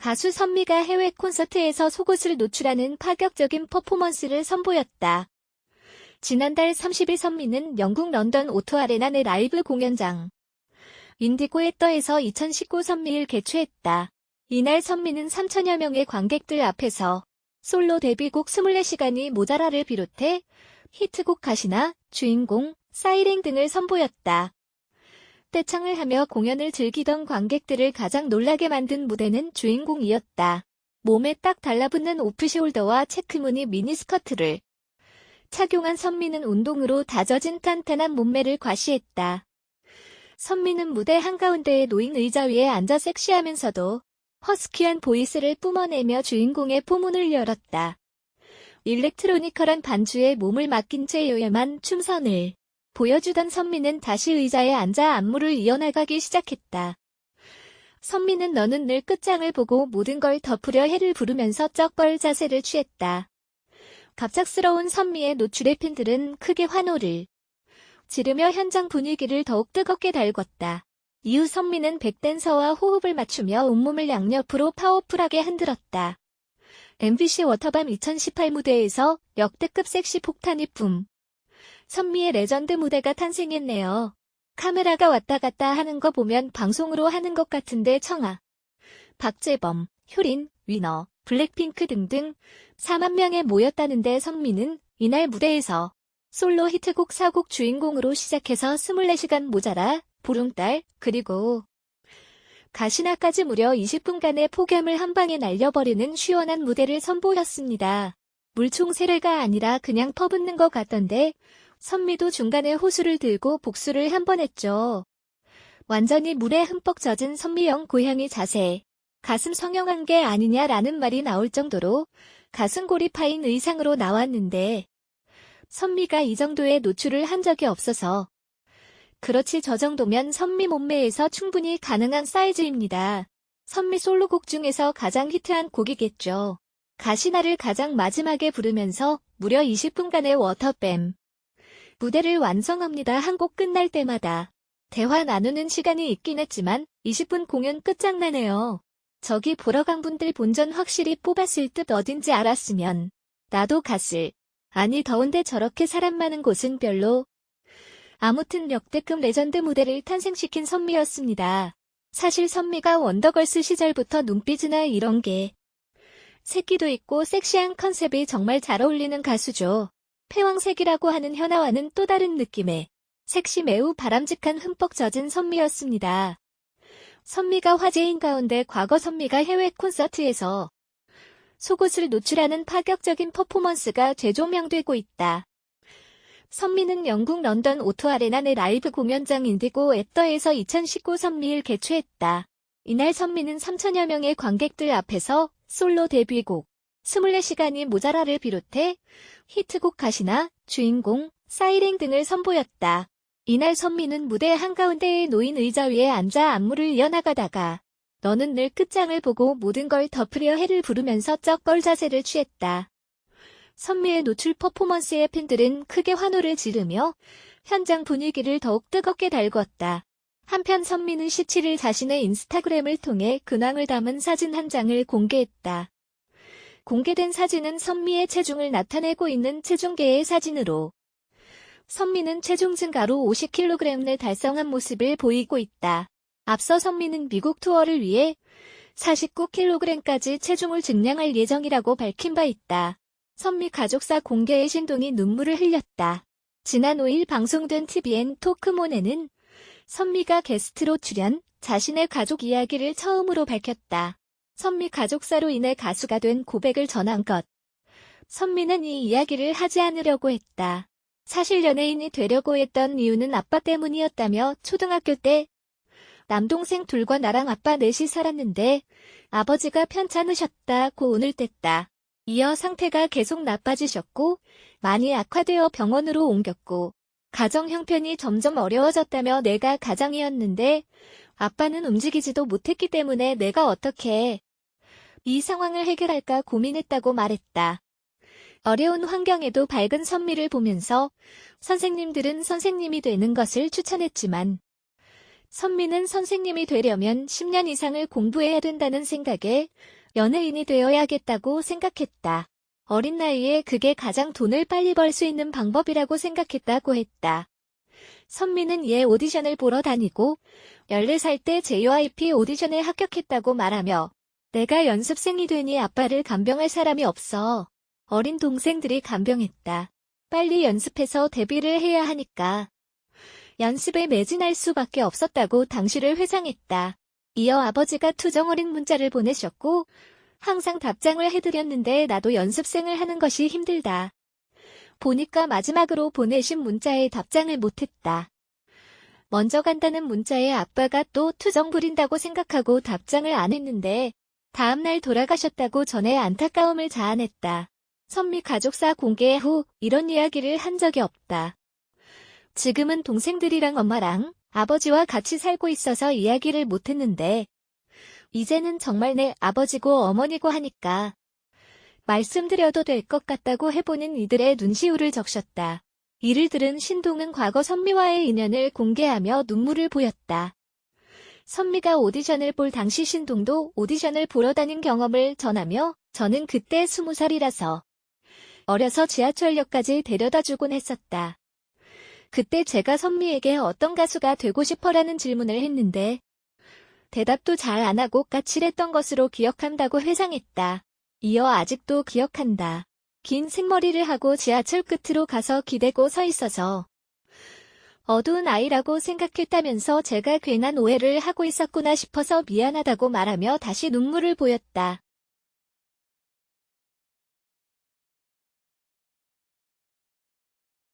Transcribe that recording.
가수 선미가 해외 콘서트에서 속옷을 노출하는 파격적인 퍼포먼스를 선보였다. 지난달 30일 선미는 영국 런던 오토 아레나 내 라이브 공연장 인디고 애떠에서 2019 선미를 개최했다. 이날 선미는 3천여 명의 관객들 앞에서 솔로 데뷔곡 24시간이 모자라를 비롯해 히트곡 가시나, 주인공, 사이렌 등을 선보였다. 떼창을 하며 공연을 즐기던 관객들을 가장 놀라게 만든 무대는 주인공이었다. 몸에 딱 달라붙는 오프숄더와 체크무늬 미니스커트를 착용한 선미는 운동으로 다져진 탄탄한 몸매를 과시했다. 선미는 무대 한가운데에 놓인 의자 위에 앉아 섹시하면서도 허스키한 보이스를 뿜어내며 주인공의 포문을 열었다. 일렉트로니컬한 반주에 몸을 맡긴 채 요염한 춤선을 보여주던 선미는 다시 의자에 앉아 안무를 이어나가기 시작했다. 선미는 너는 늘 끝장을 보고 모든 걸 덮으려 해를 부르면서 쩍벌 자세를 취했다. 갑작스러운 선미의 노출에 팬들은 크게 환호를 지르며 현장 분위기를 더욱 뜨겁게 달궜다. 이후 선미는 백댄서와 호흡을 맞추며 온몸을 양옆으로 파워풀하게 흔들었다. MBC 워터밤 2018 무대에서 역대급 섹시 폭탄이 뿜. 선미의 레전드 무대가 탄생했네요. 카메라가 왔다 갔다 하는 거 보면 방송으로 하는 것 같은데 청아, 박재범, 효린, 위너, 블랙핑크 등등 4만 명에 모였다는데 선미는 이날 무대에서 솔로 히트곡 4곡 주인공으로 시작해서 24시간 모자라, 보름달, 그리고 가시나까지 무려 20분간의 폭염을 한 방에 날려버리는 시원한 무대를 선보였습니다. 물총 세례가 아니라 그냥 퍼붓는 것 같던데 선미도 중간에 호수를 들고 복수를 한 번 했죠. 완전히 물에 흠뻑 젖은 선미형 고양이 자세. 가슴 성형한 게 아니냐라는 말이 나올 정도로 가슴골이 파인 의상으로 나왔는데 선미가 이 정도의 노출을 한 적이 없어서 그렇지 저 정도면 선미 몸매에서 충분히 가능한 사이즈입니다. 선미 솔로곡 중에서 가장 히트한 곡이겠죠. 가시나를 가장 마지막에 부르면서 무려 20분간의 워터뱀 무대를 완성합니다. 한 곡 끝날 때마다 대화 나누는 시간이 있긴 했지만 20분 공연 끝장나네요. 저기 보러 간 분들 본전 확실히 뽑았을 듯 어딘지 알았으면 나도 갔을. 아니 더운데 저렇게 사람 많은 곳은 별로. 아무튼 역대급 레전드 무대를 탄생시킨 선미였습니다. 사실 선미가 원더걸스 시절부터 눈빛이나 이런 게 새끼도 있고 섹시한 컨셉이 정말 잘 어울리는 가수죠. 패왕색이라고 하는 현아와는 또 다른 느낌의 섹시 매우 바람직한 흠뻑 젖은 선미였습니다. 선미가 화제인 가운데 과거 선미가 해외 콘서트에서 속옷을 노출하는 파격적인 퍼포먼스가 재조명되고 있다. 선미는 영국 런던 오토 아레나 내 라이브 공연장 인디고 애떠에서 2019 선미를 개최했다. 이날 선미는 3천여 명의 관객들 앞에서 솔로 데뷔곡 24시간이 모자라를 비롯해 히트곡 가시나, 주인공, 사이렌 등을 선보였다. 이날 선미는 무대 한가운데에 놓인 의자 위에 앉아 안무를 이어나가다가 너는 늘 끝장을 보고 모든 걸 덮으려 해를 부르면서 쩍벌 자세를 취했다. 선미의 노출 퍼포먼스에 팬들은 크게 환호를 지르며 현장 분위기를 더욱 뜨겁게 달궜다. 한편 선미는 17일 자신의 인스타그램을 통해 근황을 담은 사진 한 장을 공개했다. 공개된 사진은 선미의 체중을 나타내고 있는 체중계의 사진으로 선미는 체중 증가로 50kg을 달성한 모습을 보이고 있다. 앞서 선미는 미국 투어를 위해 49kg까지 체중을 증량할 예정이라고 밝힌 바 있다. 선미 가족사 공개에 신동이 눈물을 흘렸다. 지난 5일 방송된 TVN 토크몬에는 선미가 게스트로 출연, 자신의 가족 이야기를 처음으로 밝혔다. 선미 가족사로 인해 가수가 된 고백을 전한 것. 선미는 이 이야기를 하지 않으려고 했다. 사실 연예인이 되려고 했던 이유는 아빠 때문이었다며 초등학교 때 남동생 둘과 나랑 아빠 넷이 살았는데 아버지가 편찮으셨다고 운을 뗐다. 이어 상태가 계속 나빠지셨고 많이 악화되어 병원으로 옮겼고 가정 형편이 점점 어려워졌다며 내가 가장이었는데 아빠는 움직이지도 못했기 때문에 내가 어떻게 이 상황을 해결할까 고민했다고 말했다. 어려운 환경에도 밝은 선미를 보면서 선생님들은 선생님이 되는 것을 추천했지만 선미는 선생님이 되려면 10년 이상을 공부해야 된다는 생각에 연예인이 되어야겠다고 생각했다. 어린 나이에 그게 가장 돈을 빨리 벌 수 있는 방법이라고 생각했다고 했다. 선미는 얘 오디션을 보러 다니고 14살 때 JYP 오디션에 합격했다고 말하며 내가 연습생이 되니 아빠를 간병할 사람이 없어. 어린 동생들이 간병했다. 빨리 연습해서 데뷔를 해야 하니까. 연습에 매진할 수밖에 없었다고 당시를 회상했다. 이어 아버지가 투정 어린 문자를 보내셨고 항상 답장을 해드렸는데 나도 연습생을 하는 것이 힘들다. 보니까 마지막으로 보내신 문자에 답장을 못했다. 먼저 간다는 문자에 아빠가 또 투정 부린다고 생각하고 답장을 안 했는데 다음날 돌아가셨다고 전해 안타까움을 자아냈다. 선미 가족사 공개 후 이런 이야기를 한 적이 없다. 지금은 동생들이랑 엄마랑 아버지와 같이 살고 있어서 이야기를 못했는데 이제는 정말 내 아버지고 어머니고 하니까 말씀드려도 될 것 같다고 해보는 이들의 눈시울을 적셨다. 이를 들은 신동은 과거 선미와의 인연을 공개하며 눈물을 보였다. 선미가 오디션을 볼 당시 신동도 오디션을 보러 다닌 경험을 전하며 저는 그때 20살이라서 어려서 지하철역까지 데려다주곤 했었다. 그때 제가 선미에게 어떤 가수가 되고 싶어라는 질문을 했는데 대답도 잘 안 하고 까칠했던 것으로 기억한다고 회상했다. 이어 아직도 기억한다. 긴 생머리를 하고 지하철 끝으로 가서 기대고 서 있어서 어두운 아이라고 생각했다면서 제가 괜한 오해를 하고 있었구나 싶어서 미안하다고 말하며 다시 눈물을 보였다.